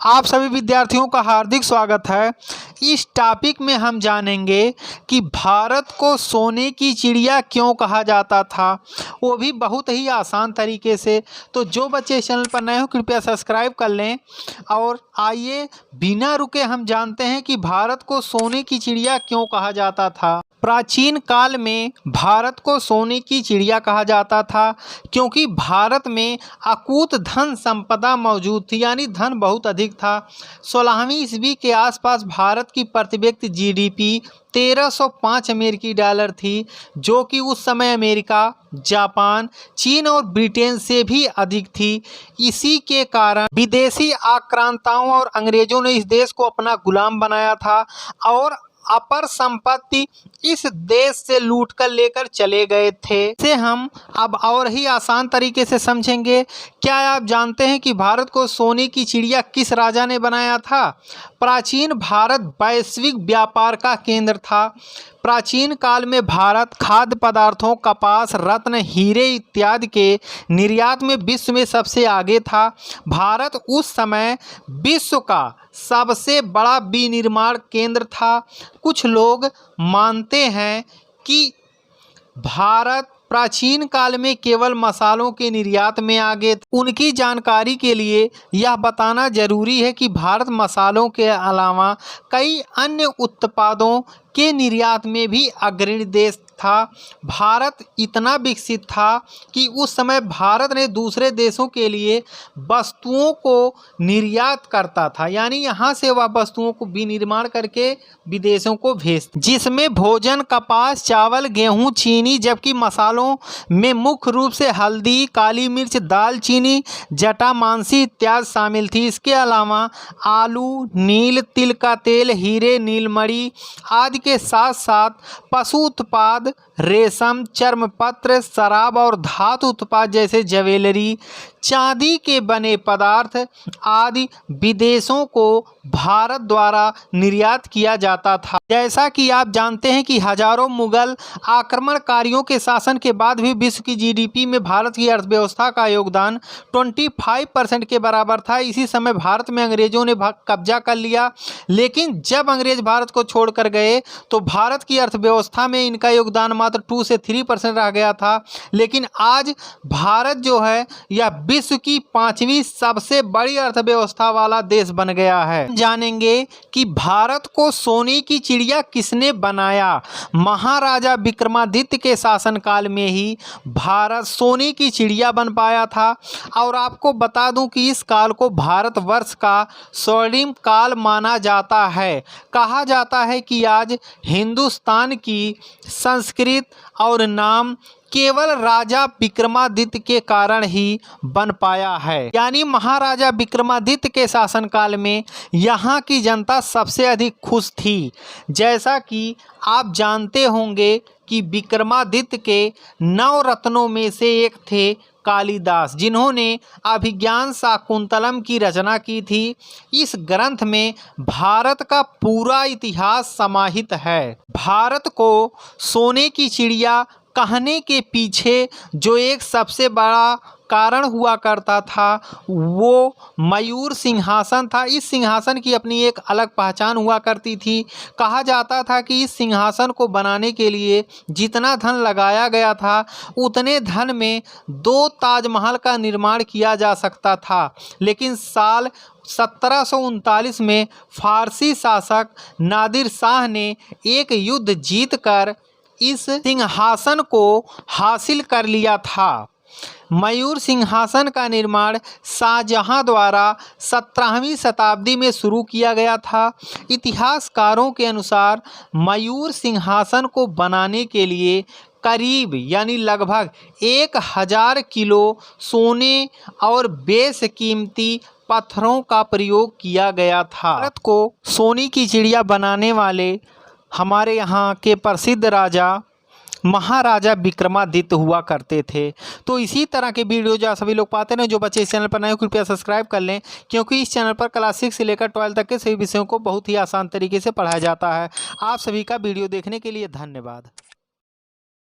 आप सभी विद्यार्थियों का हार्दिक स्वागत है। इस टॉपिक में हम जानेंगे कि भारत को सोने की चिड़िया क्यों कहा जाता था, वो भी बहुत ही आसान तरीके से। तो जो बच्चे इस चैनल पर नए हो कृपया सब्सक्राइब कर लें। और आइए बिना रुके हम जानते हैं कि भारत को सोने की चिड़िया क्यों कहा जाता था। प्राचीन काल में भारत को सोने की चिड़िया कहा जाता था क्योंकि भारत में अकूत धन संपदा मौजूद थी, यानी धन बहुत अधिक था। 16वीं ईस्वी के आसपास भारत की प्रति व्यक्ति जीडीपी 1305 अमेरिकी डॉलर थी, जो कि उस समय अमेरिका, जापान, चीन और ब्रिटेन से भी अधिक थी। इसी के कारण विदेशी आक्रांताओं और अंग्रेजों ने इस देश को अपना गुलाम बनाया था और अपर संपत्ति इस देश से लूट कर लेकर चले गए थे। इसे हम अब और ही आसान तरीके से समझेंगे। क्या आप जानते हैं कि भारत को सोने की चिड़िया किस राजा ने बनाया था? प्राचीन भारत वैश्विक व्यापार का केंद्र था। प्राचीन काल में भारत खाद्य पदार्थों, कपास, रत्न, हीरे इत्यादि के निर्यात में विश्व में सबसे आगे था। भारत उस समय विश्व का सबसे बड़ा विनिर्माण केंद्र था। कुछ लोग मानते हैं कि भारत प्राचीन काल में केवल मसालों के निर्यात में आगे थे। उनकी जानकारी के लिए यह बताना जरूरी है कि भारत मसालों के अलावा कई अन्य उत्पादों के निर्यात में भी अग्रणी देश था। भारत इतना विकसित था कि उस समय भारत ने दूसरे देशों के लिए वस्तुओं को निर्यात करता था, यानी यहाँ से वह वस्तुओं को विनिर्माण करके विदेशों को भेजता, जिसमें भोजन, कपास, चावल, गेहूं, चीनी, जबकि मसालों में मुख्य रूप से हल्दी, काली मिर्च, दालचीनी, जटामांसी इत्यादि शामिल थी। इसके अलावा आलू, नील, तिल का तेल, हीरे, नीलमणि आदि के साथ साथ पशु उत्पाद, रेशम, चर्मपत्र, शराब और धातु उत्पाद जैसे ज्वेलरी, चांदी के बने पदार्थ आदि विदेशों को भारत द्वारा निर्यात किया जाता था। जैसा कि आप जानते हैं कि हजारों मुगल आक्रमणकारियों के शासन के बाद भी विश्व की जीडीपी में भारत की अर्थव्यवस्था का योगदान 25% के बराबर था। इसी समय भारत में अंग्रेजों ने कब्जा कर लिया, लेकिन जब अंग्रेज भारत को छोड़कर गए तो भारत की अर्थव्यवस्था में इनका योगदान मात्र 2 से 3% रह गया था। लेकिन आज भारत जो है यह विश्व की 5वीं सबसे बड़ी अर्थव्यवस्था वाला देश बन गया है। जानेंगे कि भारत को सोने की चिड़िया किसने बनाया। महाराजा विक्रमादित्य के शासनकाल में ही भारत सोने की चिड़िया बन पाया था। और आपको बता दूं कि इस काल को भारतवर्ष का स्वर्णिम काल माना जाता है। कहा जाता है कि आज हिंदुस्तान की संस्कृत और नाम केवल राजा विक्रमादित्य के कारण ही बन पाया है, यानी महाराजा विक्रमादित्य के शासनकाल में यहाँ की जनता सबसे अधिक खुश थी। जैसा कि आप जानते होंगे कि विक्रमादित्य के 9 रत्नों में से एक थे कालिदास, जिन्होंने अभिज्ञान शाकुंतलम की रचना की थी। इस ग्रंथ में भारत का पूरा इतिहास समाहित है। भारत को सोने की चिड़िया कहने के पीछे जो एक सबसे बड़ा कारण हुआ करता था वो मयूर सिंहासन था। इस सिंहासन की अपनी एक अलग पहचान हुआ करती थी। कहा जाता था कि इस सिंहासन को बनाने के लिए जितना धन लगाया गया था उतने धन में 2 ताजमहल का निर्माण किया जा सकता था। लेकिन साल 1739 में फारसी शासक नादिर शाह ने एक युद्ध जीतकर इस सिंहासन को हासिल कर लिया था। मयूर सिंहासन का निर्माण शाहजहां द्वारा 17वीं शताब्दी में शुरू किया गया था। इतिहासकारों के अनुसार मयूर सिंहासन को बनाने के लिए करीब यानी लगभग 1000 किलो सोने और बेशकीमती पत्थरों का प्रयोग किया गया था। भारत को सोने की चिड़िया बनाने वाले हमारे यहाँ के प्रसिद्ध राजा महाराजा विक्रमादित्य हुआ करते थे। तो इसी तरह के वीडियो जो सभी लोग पाते हैं, जो बच्चे इस चैनल पर नए हो कृपया सब्सक्राइब कर लें, क्योंकि इस चैनल पर क्लास 6 से लेकर 12 तक के सभी विषयों को बहुत ही आसान तरीके से पढ़ाया जाता है। आप सभी का वीडियो देखने के लिए धन्यवाद।